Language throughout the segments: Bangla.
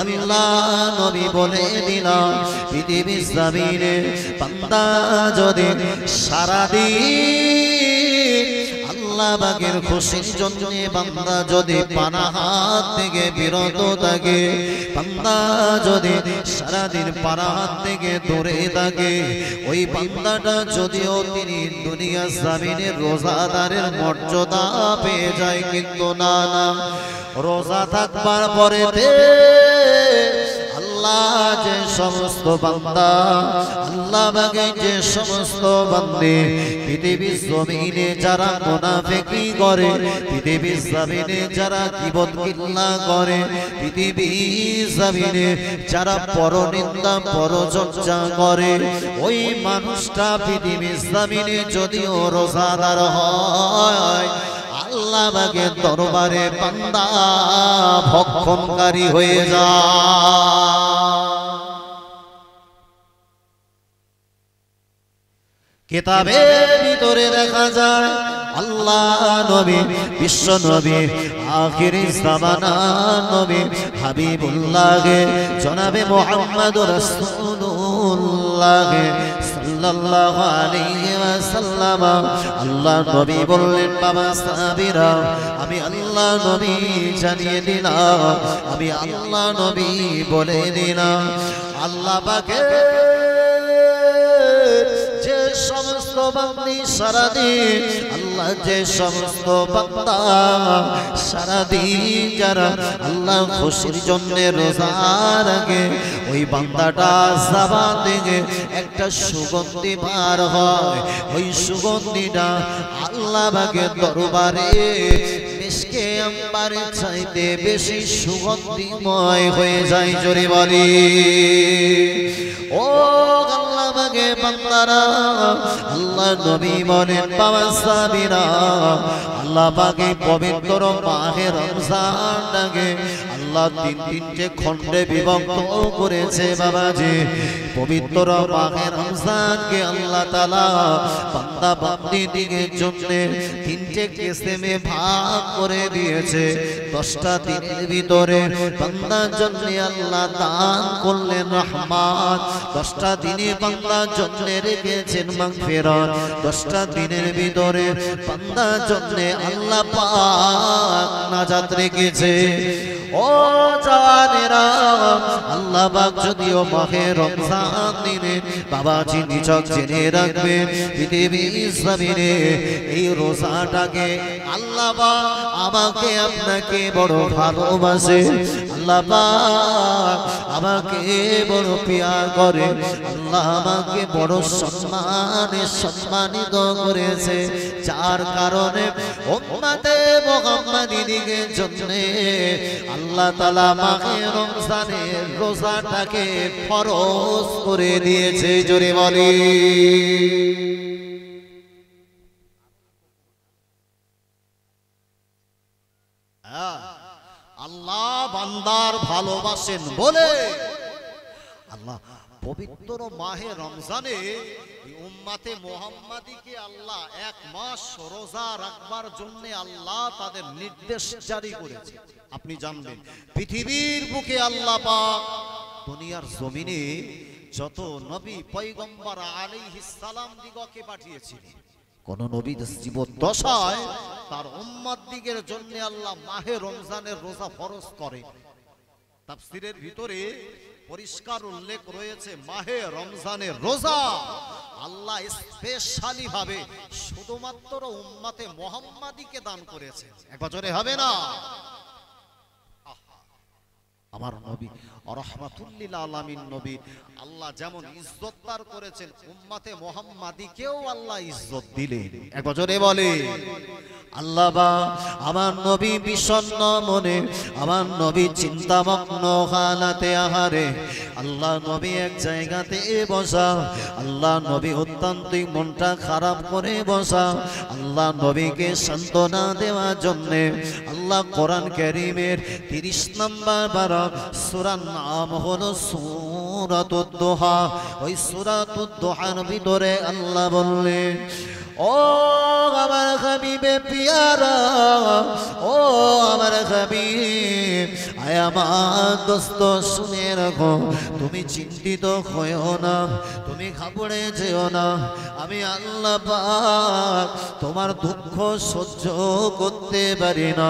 আল্লাহ নবী বলে দিলাম পৃথিবীর জমিনে বান্দা যদি সারাদিন আল্লাহ পাকের খুশির জন্য বান্দা যদি পানাহাত থেকে বিরত থাকে, বান্দা যদি সারাদিন পানাহাত থেকে দূরে থাকে, ওই বান্দাটা যদিও তিনি দুনিয়ার জমিনের রোজাদারের মর্যাদা পেয়ে যায়, কিন্তু না না, রোজা থাকবার পরেতে আল্লাহ যে সমস্ত বান্দা, আল্লাহ পাকের যে সমস্ত বান্দে পৃথিবীর জমিনে যারা মুনাফিকি করে, পৃথিবীর জমিনে যারা গীবত গিল্লা করে, পৃথিবীর জমিনে যারা পরনিন্দা পরচর্চা করে, ওই মানুষটা পৃথিবীর জমিনে যদিও রোজাদার হয়, আল্লাহ পাকের দরবারে বান্দা ভক্ষণকারী হয়ে যায়। কিতাবের ভিতরে দেখা যায় আল্লাহ নবী, বিশ্ব নবী, আখিরি জামানা নবী হাবিবুল্লাহ জনাবে মুহাম্মদ রাসূলুল্লাহ সাল্লাল্লাহু আলাইহি ওয়াসাল্লাম, আল্লাহ নবী বললেন, বাবা সাহাবীরা, আমি আল্লাহ নবী জানিয়ে দিলাম, আমি আল্লাহ নবী বলে দিলাম, আল্লাহ পাকের যে সমস্ত বান্দি সারাদিন, আল্লাহ যে সমস্ত বান্দা সারাদিন যারা আল্লাহ খুশির জন্য রোজা রাখে, ওই বান্দাটা জবান থেকে একটা সুগন্ধি বার হয়, ওই সুগন্ধিটা আল্লাহ পাকের দরবারে মিশকে আম্বারের চাইতে বেশি সুগন্ধিময় হয়ে যায়। জোরে বলি ও আল্লাহ পাকে বান্দারা, আল্লাহ নবী বলেন, বাবা সাহাবীরা, আল্লাহ পাকে পবিত্র মাহে রমজানটাকে আল্লাহ তিনটে খণ্ডে বিভক্ত করেছে বাবাজি। পবিত্র মাহে রমজানকে আল্লাহ তাআলা বান্দা বান্দীদের জন্য তিনটে কিসমে ভাগ করে দিয়েছে। 10টা দিনের ভিতরে বান্দার জন্য আল্লাহ দান করলেন রহমত, 10টা দিনে বান্দার জন্য রেখেছেন মাগফিরাত, 10টা দিনের ভিতরে বান্দার জন্য আল্লাহ পাক নাজাত রেখেছে। ও জানেরা, আল্লাহ পাক যদিও মাহে রমজান দিনে বাবাজি নিছক জেনে রাখবেন, পৃথিবীর জমিনে এই রোজাটাকে আল্লাহ পাক আমাকে আপনাকে বড় ভালোবাসে, আল্লাহ পাক আমাকে বড় প্রিয় করে, আল্লাহ আমাকে বড় সম্মানিত করেছে, যার কারণে উম্মতে মুহাম্মাদীদের জন্য আল্লাহ তাআলা মাহে রমজানের রোজাটাকে ফরজ করে দিয়েছে। জোরে বলি আল্লাহ বান্দার ভালোবাসেন বলে আল্লাহ পবিত্র মাহে রমজানে উম্মতে মুহাম্মাদীকে আল্লাহ 1 মাস রোজা রাখবার জন্য আল্লাহ তাদের নির্দেশ জারি করেছে। আপনি জানবেন পৃথিবীর বুকে আল্লাহ পাক দুনিয়ার জমিনে যত নবী পয়গম্বর আলাইহিস সালাম দিগকে পাঠিয়েছিলেন, কোন নবী জীবদ্দশায় তার উম্মত দিগের জন্য আল্লাহ মাহে রমজানের রোজা ফরজ করে। তাফসীরের ভিতরে পরিষ্কার উল্লেখ রয়েছে, মাহে রমজানের রোজা আল্লাহ স্পেশালি ভাবে শুধুমাত্র উম্মতে মুহাম্মাদীকে দান করেছে। একবার জোরে হবে না? আমার নবী রাহমাতুল লিল আলামিন নবী আল্লাহ যেমন ইজ্জত দান করেছেন, উম্মতে মুহাম্মাদীকেও আল্লাহ ইজ্জত দিলেন। একবার জোরে বলে আল্লাহ বা আমার নবী বিষণ্ণ মনে, আমার নবী চিন্তামগ্ন হালাতে আহারে, আল্লাহ নবী এক জায়গাতে বসা, আল্লাহ নবী অত্যন্ত মনটা খারাপ করে বসা, আল্লাহ নবীকে সান্ত্বনা দেওয়ার জন্য আল্লাহ কোরআন কারীমের 30 নম্বর পারা সূরার নাম হলো সূরাতুদ দুহা। ওই সূরাতুদ দুহার ভিতরে আল্লাহ বললেন, ও আমার হাবিবে পিয়ারা, ও আমার হাবিব, আয় আমার দোস্ত শুনে রাখো, তুমি চিন্তিত হয়েও না, তুমি ঘাবড়ে যেও না। আমি আল্লাহ পাক তোমার দুঃখ সহ্য করতে পারি না।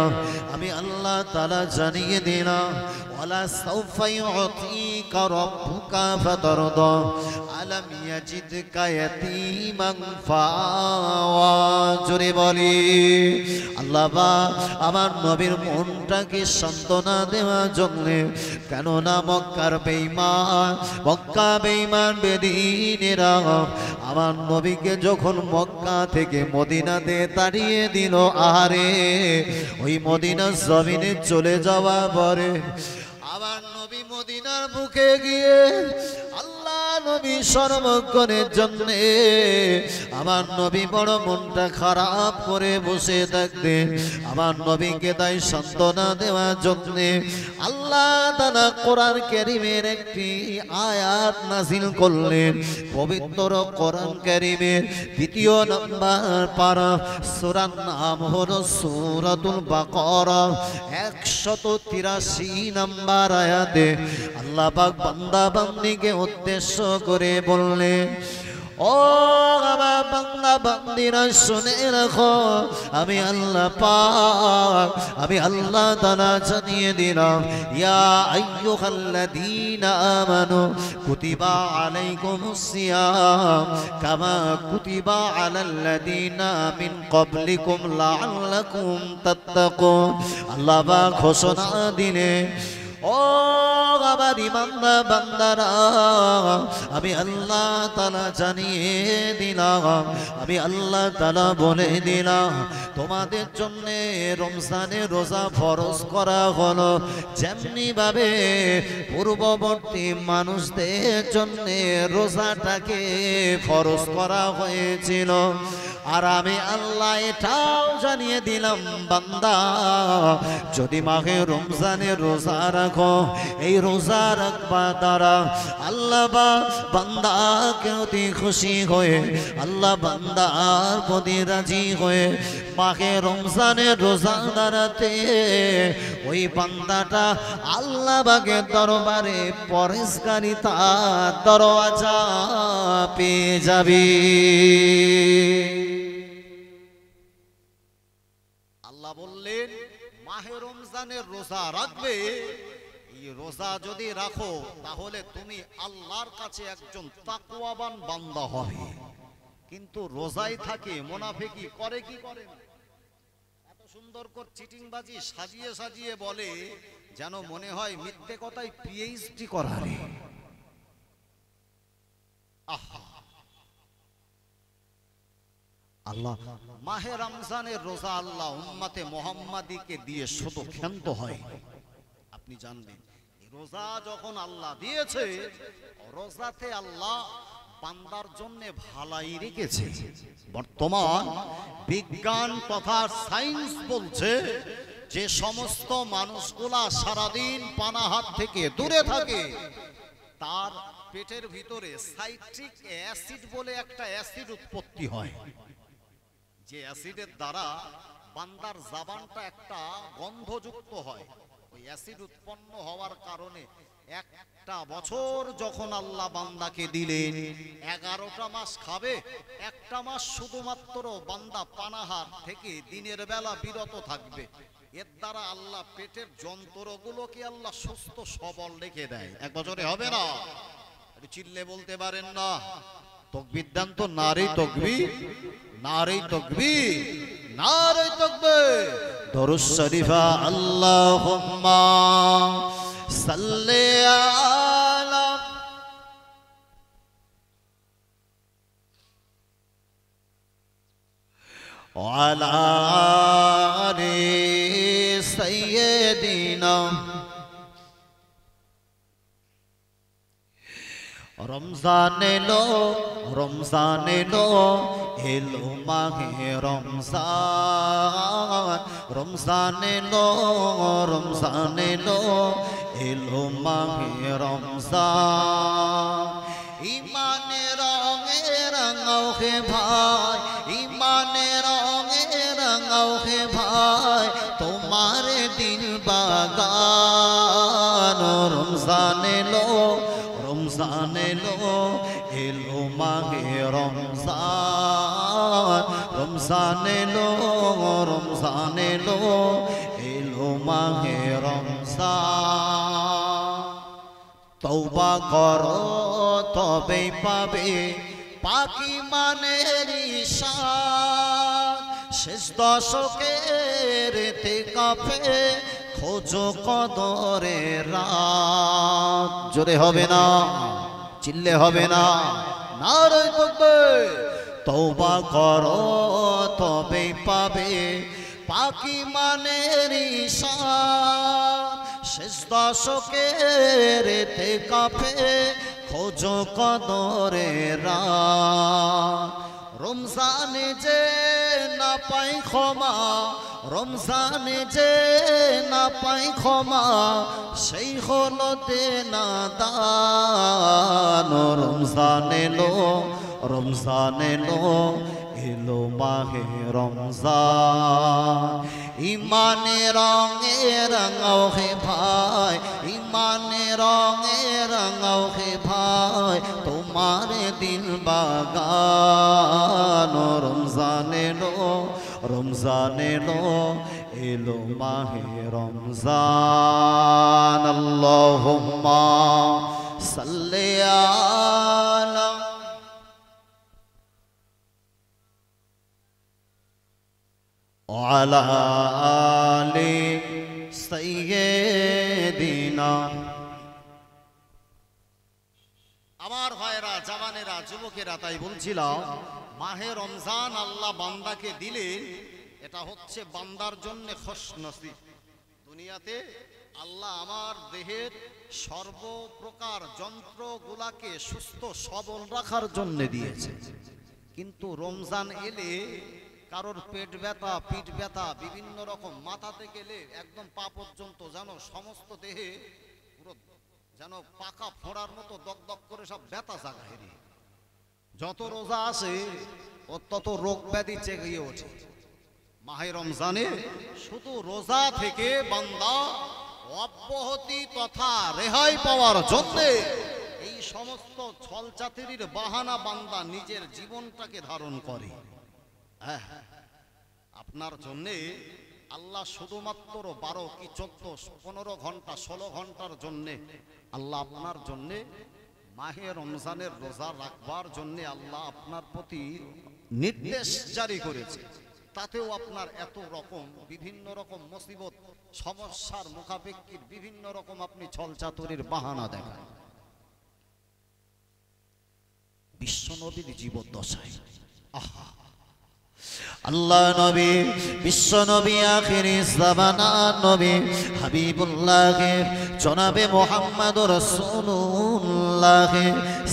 আমি আল্লাহ তাআলা জানিয়ে দিলাম, ওয়ালা সাউফা ইউতিকা রাব্বুকা ফাতারদা আলাম ইয়াজিদকা ইয়াতীমান ফাওয়া। জোরে বলি আল্লাহ পাক আমার নবীর মনটাকে সান্ত্বনা দেওয়ার জন্য, কেননা মক্কার বেঈমান, মক্কা বেঈমান বেদিনেরা আমার নবীকে যখন মক্কা থেকে মদিনাতে তাড়িয়ে দিল, আহারে ওই মদিনার জমিনে চলে যাওয়া পরে আমার নবী মদিনার বুকে গিয়ে আল্লাহ নবী সর্বক্ষণের জন্য আমার নবী বড় মনটা খারাপ করে বসে থাকতেন। আমার নবীকে তাই সান্ত্বনা দেওয়ার জন্য আল্লাহ তাআলা কোরআন কারীমের একটি আয়াত নাযিল করলেন। পবিত্র কোরআন কারীমের ২য় নম্বর পারা, সূরার নাম হলো সূরাতুল বাকারা, ১৮৩ নম্বর আয়াতে আল্লাহ পাক বান্দা বান্দীকে উদ্দেশ্য করে বললেন, ও আমার বান্দা বান্দীরা শুনে রাখো, আমি আল্লাহ পাক, আমি আল্লাহ তাআলা জানিয়ে দিলাম, ইয়া আইয়ুহাল্লাযীনা আমানু কুতিবা আলাইকুমুস সিয়াম কামা কুতিবা আলাল্লাযীনা মিন ক্বাবলিকুম লাআল্লাকুম তাত্তাকুন। আল্লাহ পাক ঘোষণা দিলেন, ও আমার ইমানদার বান্দারা, আমি আল্লাহ তাআলা জানিয়ে দিলাম, আমি আল্লাহ তাআলা বলে দিলাম, তোমাদের জন্য রমজানের রোজা ফরজ করা হলো, যেমনি ভাবে পূর্ববর্তী মানুষদের জন্য রোজাটাকে ফরজ করা হয়েছিল। আর আমি আল্লাহ এটাও জানিয়ে দিলাম, বান্দা যদি মাহে রমজানের রোজা রাখো, এই রোজা রাখবা দ্বারা আল্লাহ বান্দাকে অতি খুশি হয়ে, আল্লাহ বান্দার প্রতি রাজি হয়ে মাহে রমজানের রোজা দ্বারাতে ওই বান্দাটা আল্লাহ পাকের দরবারে পরেশকারিতা দরওয়াজা পেয়ে যাবে। আল্লাহ বললেন, মাহে রমজানের রোজা রাখবে, এই রোজা যদি রাখো তাহলে তুমি আল্লাহর কাছে একজন তাকওয়াবান বান্দা হবে। কিন্তু রোজাই থাকে, মুনাফিকি করে কি করে না, এত সুন্দর করে চিটিংবাজি সাজিয়ে সাজিয়ে বলে যেন মনে হয় মিথ্যে কথায় পিএইচডি করা রে। আহা, আল্লাহ মাহে রমজানের রোজা আল্লাহ উম্মতে মুহাম্মাদীকে দিয়ে শুধু ক্ষান্ত হয়। আপনি জানবেন, রোজা যখন আল্লাহ দিয়েছে, রোজাতে আল্লাহ বান্দার জন্য ভালাই রেখেছে। বর্তমান বিজ্ঞান তথা সায়েন্স বলছে যে সমস্ত মানুষগুলা সারাদিন পানাহার থেকে দূরে থাকে, তার পেটের ভিতরে সাইট্রিক অ্যাসিড বলে একটা অ্যাসিড উৎপত্তি হয়, যে অ্যাসিডের দ্বারা বান্দার জাবানটা একটা গন্ধযুক্ত হয়। ওই অ্যাসিড উৎপন্ন হওয়ার কারণে একটা বছর যখন আল্লাহ বান্দাকে দিলেন, 11টা মাস খাবে, একটা মাস শুধুমাত্র বান্দা পানাহার থেকে দিনের বেলা বিরত থাকবে। এর দ্বারা আল্লাহ পেটের যন্ত্রগুলোকে আল্লাহ সুস্থ সবল রেখে দেয়। এক বছরে হবে না, একটু চিল্লে বলতে পারেন না? তাকবীর দেন তো, নারে তাকবীর, নারে তাকবীর, নারে তাকবীর। দরুদ শরীফা আল্লাহুম্মা সাল্লি আলা ওয়ালা আলি সাইয়্যিদিনা। রমজান এলো, রমজান এলো, এলো মাহে রমজান, রমজান এলো, রমজান এলো, এলো মাহে রমজান। ইমানে রঙে রাঙাও হে ভাই, ইমানে রঙে রাঙাও হে ভাই, তোমার দিল বাগান। রমজান এলো রমজান এলো এলো মাহে রমজান রমজান এলো রমজান এলো এলো মাহে রমজান তওবা করো তবেই পাবে পাকি মানের ঈশান শেষ দশকের ইতিকাফে খোঁজো কদরের রাত জোরে হবে না চিল্লে হবে না নারে তাকবীর তওবা করো তবেই পাবে পাকি মানের ঈশান শেষ দশকের ইতিকাফে খোঁজো কদরের রাত রমজানে যে না পাই ক্ষমা রমজানে যে না পাই ক্ষমা সেই হলো দেনা দান রমজান এলো রমজান এলো এলো মাহে রমজান ইমানে রঙে রঙাও হে ভাই ইমানে রঙে রঙাও হে ভাই তোমার দিল বাগান রমজান এলো রমজান এলো এলো মাহে রমজান আল্লাহুম্মা সাল্লি আলা ওয়ালা আলি সাইয়্যিদিনা আমার ভাইরা জওয়ানেরা যুবকেরা তাই বলছিলাম মাহে রমজান আল্লাহ বান্দাকে দিলেন এটা হচ্ছে বান্দার জন্য খুশনসিব দুনিয়াতে আল্লাহ আমার দেহের সর্বপ্রকার যন্ত্রগুলাকে সুস্থ সবল রাখার জন্য দিয়েছে কিন্তু রমজান এলে কারোর পেট ব্যথা পিঠ ব্যথা বিভিন্ন রকম মাথা থেকে গেলে একদম পা পর্যন্ত যেন সমস্ত দেহে পুরো যেন পাকা ফোড়ার মতো দগদগ করে সব ব্যথা জাগায় যত রোজা আসে ও তত রোগ ব্যাধি চেয়ে ওঠে মাহে রমজানে শুধু রোজা থেকে বান্দা অব্যাহতি তথা রেহাই পাওয়ার জন্য এই সমস্ত ছলচাতুরির বাহানা বান্দা নিজের জীবনটাকে ধারণ করে আপনার জন্য আল্লাহ শুধুমাত্র 12 কি 14 15 ঘন্টা 16 ঘন্টার জন্য আল্লাহ আপনার জন্য মাহে রমজানের রোজা রাখবার জন্য আল্লাহ আপনার প্রতি নির্দেশ জারি করেছে তাতেও আপনার এত রকম বিভিন্ন রকম মুসিবত সমস্যার মুখাপেক্ষির বিভিন্ন রকম আপনি ছলচাতুরির বাহানা দেখান বিশ্বনবীর জীবদ্দশায় আহা আল্লাহ নবী বিশ্ব নবী আখিরি জামানার নবী হাবিবুল্লাহ জনাবে মুহাম্মদুর রাসূলুল্লাহ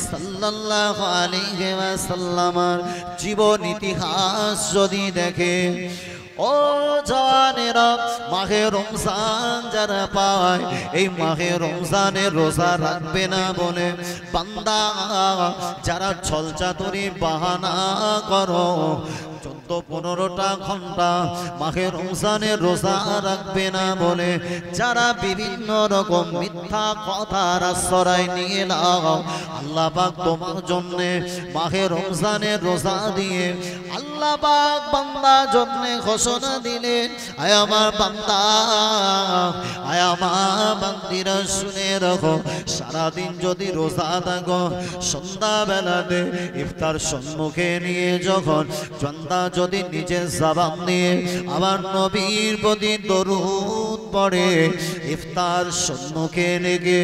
সাল্লাল্লাহু আলাইহি ওয়াসাল্লামের জীবন ইতিহাস যদি দেখে ও জানেরা মাহে রমজান যারা পায় এই মাহে রমজানে রোজা রাখবে না বলে বান্দা যারা ছলচাতুরি বাহানা করো 14-15টা ঘন্টা মাহে রমজানে রোজা রাখবে না বলে যারা বিভিন্ন রকম মিথ্যা কথার আশ্রয় নিয়ে নাও আল্লাহ পাক তোমার জন্য মাহে রমজানে রোজা দিয়ে আল্লাহ পাক বান্দার জন্য ঘোষণা দিলেন আয় আমার বান্দা আয় আমার বান্দিরা শুনে রাখো সারাদিন যদি রোজা থাকো সন্ধ্যাবেলাতে ইফতার সম্মুখে নিয়ে যখন বান্দা যদি নিজের জবান নিয়ে আবার নবীর প্রতি দরুদ পড়ে ইফতার সম্মুখে লেগে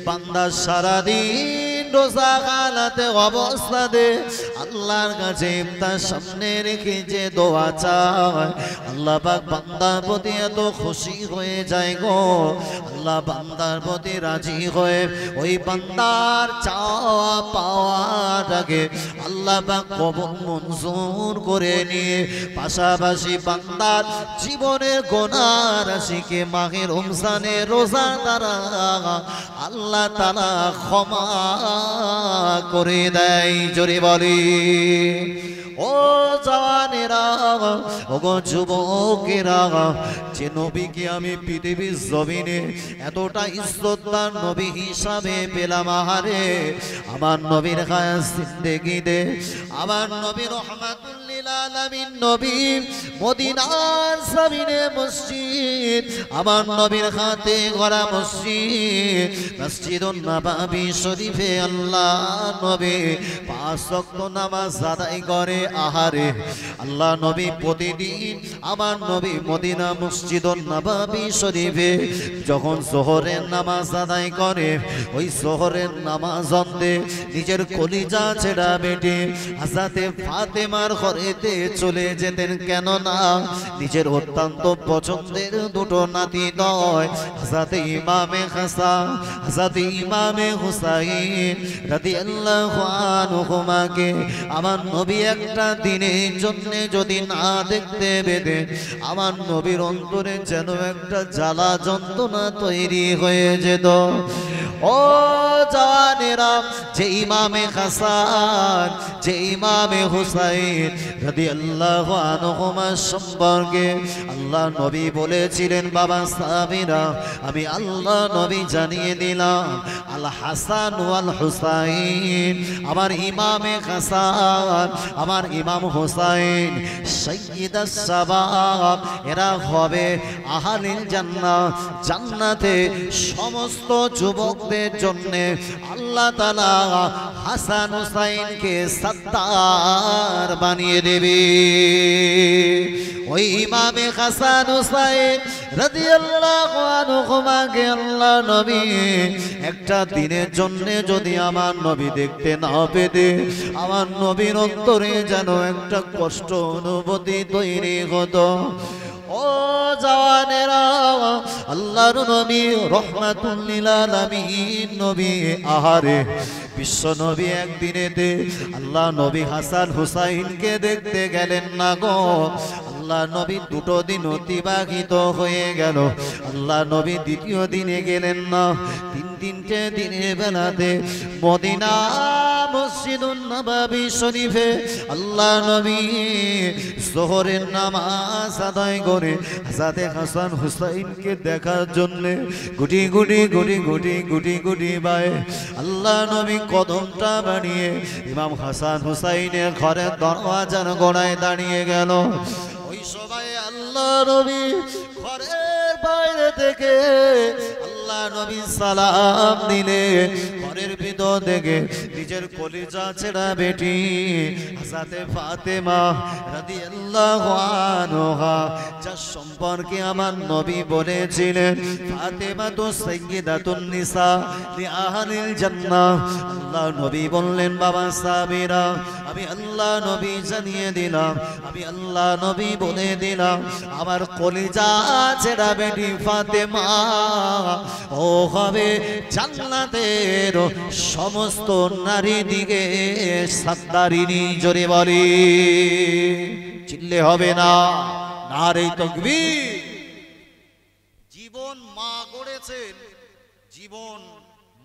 বান্দা সারাদিন রোজা হালাতে অবস্থাতে আল্লাহর কাছে ইফতার সামনে রেখে যে দোয়া চায় আল্লাহ পাক বান্দার প্রতি এত খুশি হয়ে যায় গো আল্লাহ বান্দার প্রতি রাজি হয়ে ওই বান্দার চাওয়া পাওয়াটাকে আল্লাহ পাক কবুল মঞ্জুর করে নিয়ে পাশাপাশি বান্দার জীবনের গুনাহ রাশিকে মাহে রমজানে রোজা দ্বারা আল্লাহ তাআলা ক্ষমা করে দেয় জোরে বলি ও জওয়ানেরা, ও গো যুবকেরা, যে নবীকে আমি পৃথিবীর জমিনে এতটা ইজ্জতদার নবী হিসাবে পেলাম, আহারে আমার নবীর খাস জিন্দেগিতে আমার নবী রহমাতুল লিল আলামিন নবী মদিনার জমিনে মসজিদ, আমার নবীর হাতে গড়া মসজিদ মসজিদুন নববী শরীফে আল্লাহ নবী পাঁচ ওয়াক্ত নামাজ আদায় করে, আহারে আল্লাহ নবী প্রতিদিন আমার নবী মদিনা মসজিদুন নববী শরীফে যখন যোহরের নামাজ আদায় করে, ওই যোহরের নামাজ অন্তে নিজের কলিজা ছেড়া বেটে হযরতে ফাতেমার ঘরেতে চলে যেতেন, কেন না নিজের অত্যন্ত পছন্দের দুটো নাতি নয়, হযরতে ইমামে হাসান হযরতে ইমামে হুসাইন রাদিয়াল্লাহু আনহুমাকে আমার নবী একটা দিনের জন্য যদি না দেখতে পেতেন, আমার নবীর অন্তরে যেন একটা জ্বালা যন্ত্রণা তৈরি হয়ে যেত। ও জানেরা, যে ইমামে হাসান যে ইমামে হুসাইন রাদিয়াল্লাহু আনহুমা সম্পর্কে আল্লাহ নবী বলেছিলেন, বাবা সাবিরা আমি আল্লাহ নবী জানিয়ে দিলাম, আল হাসান ওয়াল হুসাইন আমার ইমামে হাসান আমার ইমাম হুসাইন সাইয়্যিদাস শাবাব, এরা হবে আহলিল জান্নাহ, জান্নাতে সমস্ত যুবকদের জন্য আল্লাহ তাআলা হাসান হুসাইনকে সত্তার বানিয়ে দেবে। ওই ইমামে হাসান হুসাইন রাদিয়াল্লাহু আনহুমাকে আল্লাহ নবী একটা দিনের জন্য যদি আমার নবী দেখতে না পেতে, আমার নবীর অন্তরে যেন একটা কষ্ট অনুভূতি তৈরি হতো। ও জানেরা, আল্লাহর নবী রহমাতুল লিল আলামিন নবী, আহারে বিশ্ব নবী একদিনেতে আল্লাহ নবী হাসান হুসাইনকে দেখতে গেলেন না গো, আল্লাহ নবী দুটো দিন অতিবাহিত হয়ে গেল, আল্লাহ নবী দ্বিতীয় দিনে গেলেন না, তিনটে দিনের বেলাতে মদিনা মসজিদুন নববী শরীফে আল্লাহ নবী যোহরের নামাজ আদায় করে হযরতে হাসান হুসাইনকে দেখার জন্য গুটি গুটি গুটি গুটি গুটি গুটি বাই আল্লাহ নবী কদমটা বাড়িয়ে ইমাম হাসান হুসাইনের ঘরের দরওয়াজার গোড়ায় দাঁড়িয়ে গেল। ওই সবাই আল্লাহ নবী ঘরের বাইরে থেকে আল্লাহ নবী সালাম দিলে, ঘরের ভিতর থেকে নিজের কলিজা ছেড়া বেটি হযরতে ফাতেমা রাদিয়াল্লাহু আনহা, যার সম্পর্কে আমার নবী বলেছিলেন ফাতেমা তো সাইয়্যিদাতুন নিসা লি আহলিল জান্নাহ, আল্লাহ নবী বললেন, বাবা সাবিরা আমি আল্লাহ নবী জানিয়ে দিলাম, আমি আল্লাহ নবী বলে দিলাম, আমার কলিজা ছেড়া বেটি ফাতেমা ও হবে জান্নাতের সমস্ত নারী দিকে সাত্তারিনী, জোরে বলি চিল্লে হবে না, নারে তাকবীর। জীবন মা গড়েছেন, জীবন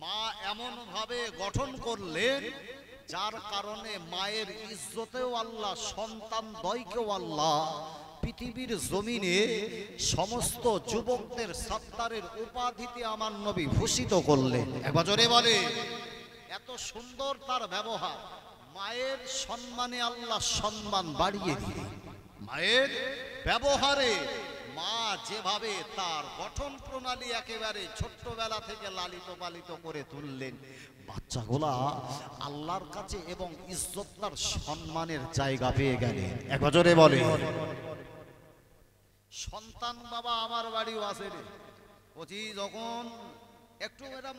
মা এমন ভাবে গঠন করলেন যার কারণে মায়ের ইজ্জতেও আল্লাহ, সন্তান দয়কেও আল্লাহ পৃথিবীর জমিনে সমস্ত যুবকদের সত্তারের উপাধিতে আমার নবী ভূষিত করলেন। একবার জোরে বলে, এত সুন্দর তার ব্যবহার, মায়ের সম্মানে আল্লাহ সম্মান বাড়িয়ে দিলেন। মায়ের ব্যবহারে মা যেভাবে তার গঠন প্রণালী একেবারে ছোট্টবেলা থেকে লালিত পালিত করে তুললেন, বাচ্চাগুলা আল্লাহর কাছে এবং ইজ্জতদার সম্মানের জায়গা পেয়ে গেলেন। একবার জোরে বলে, সন্তান বাবা আমার বাড়িও আছে রে, বলছি যখন একটু এরকম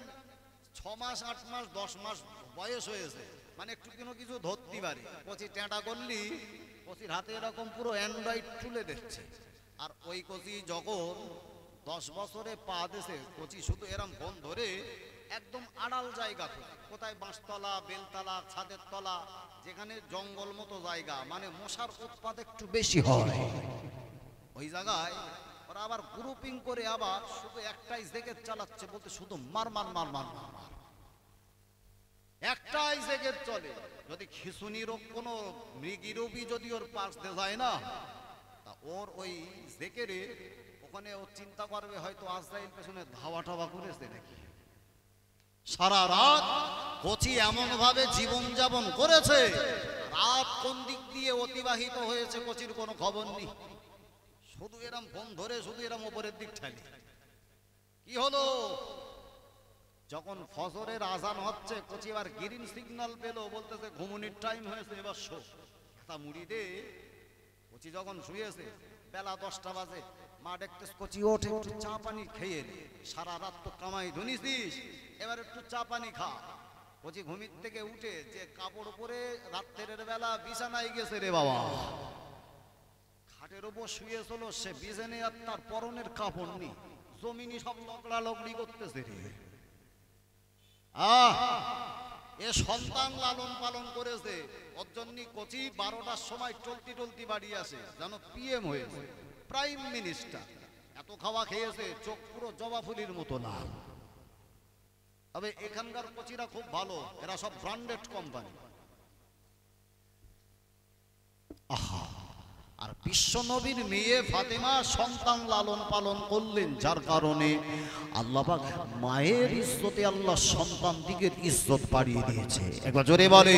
6 মাস 8 মাস 10 মাস বয়স হয়েছে, মানে একটু কোনো কিছু ধরতে পারে, বলছি টেঁটা করলি, কচির হাতে এরকম পুরো অ্যান্ড্রয়েড তুলে দিচ্ছে। আর ওই কচি যখন 10 বছরে পা দিয়েছে, কচি শুধু এরম ফোন ধরে একদম আড়াল জায়গা, কোথায় বাঁশতলা বেলতলা ছাদের তলা, যেখানে জঙ্গল মতো জায়গা, মানে মশার উৎপাদ একটু বেশি হয়, ওই জায়গায় ওরা আবার গ্রুপিং করে আবার শুধু একটাই জেগে চালাচ্ছে, বলতে শুধু মার মার মার মার মার মার। একটাই জেগের চলে, যদি খিচুনি রোগ কোনো মৃগী রোগী যদি ওর পাশ দিয়ে যায় না, তা ওর ওই জেকেরে ওখানে ও চিন্তা করবে হয়তো আজরাইল পেছনে ধাওয়া টাওয়া করেছে নাকি। সারা রাত কচি এমন ভাবে জীবন যাপন করেছে, রাত কোন দিক দিয়ে অতিবাহিত হয়েছে কচির কোনো খবর নেই। শুধু এরম ফোন ধরে শুধু এরম উপরের দিক ঠেলে। কি হলো? যখন ফজরের আজান হচ্ছে, কচি এবার গ্রিন সিগন্যাল পেলো, বলতেছে ঘুমনির টাইম হয়েছে, এবার শো। তা মুড়ি দে। কচি যখন শুয়েছে, বেলা 10টা বাজে, মা দেখতেছ কচি ওঠে, একটু চা পানি খেয়ে নে, সারা রাত তো কামাই ধুনিছিস, এবার একটু চা পানি খা। কচি ঘুমির থেকে উঠে যে কাপড় পরে রাত্রের বেলা বিছানায় গেছে রে বাবা, খাটের উপর শুয়েছিল সে, বিছানে আর তার পরনের কাপড় নেই, জমিনি সব লগড়া লগড়ি করতেছে রে। এ সন্তান লালন পালন করেছে, ওর জন্য কচি 12টার সময় টলতি টলতি বাড়ি আসে, যেন পিএম হয়েছে, প্রাইম মিনিস্টার। এত খাওয়া খেয়েছে, চোখ পুরো জবা ফুলির মতো লাল। তবে এখানকার কচিরা খুব ভালো, এরা সব ব্র্যান্ডেড কোম্পানি। আহা, আর বিশ্ব নবীর মেয়ে ফাতেমা সন্তান লালন পালন করলেন, যার কারণে আল্লাহ পাক মায়ের ইজ্জতে আল্লাহ সন্তান দিকের ইজ্জত বাড়িয়ে দিয়েছে। একবার জোরে বলে।